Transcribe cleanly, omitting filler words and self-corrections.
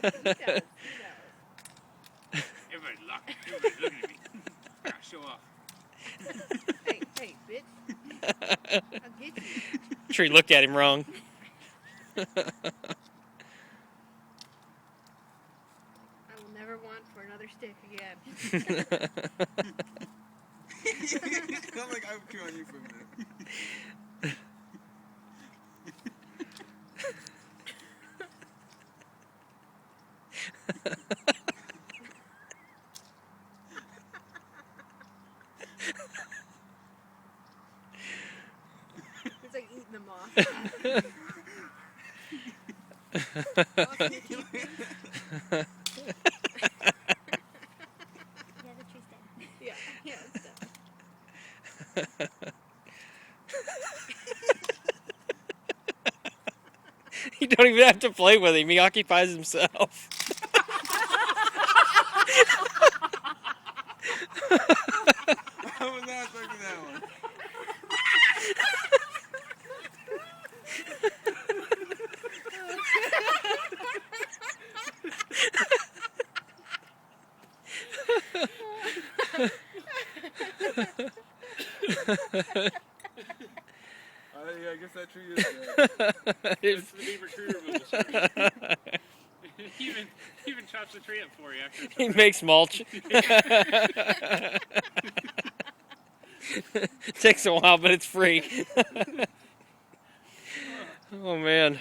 Everybody's looking at me. I gotta show off. Hey, bitch. I'll get you. Tree looked at him wrong. I will never want for another stick again. I'm like, I'll chew on you for a minute. It's like eating them off. Yeah, the tree's dead. Yeah, it's done. You don't even have to play with him. He occupies himself. I was not expecting that one. Yeah, I guess that tree is dead. It's the Bimmer tree removal tree. He even chops the tree up for you after it's He makes mulch. Takes a while, but it's free. Oh, man.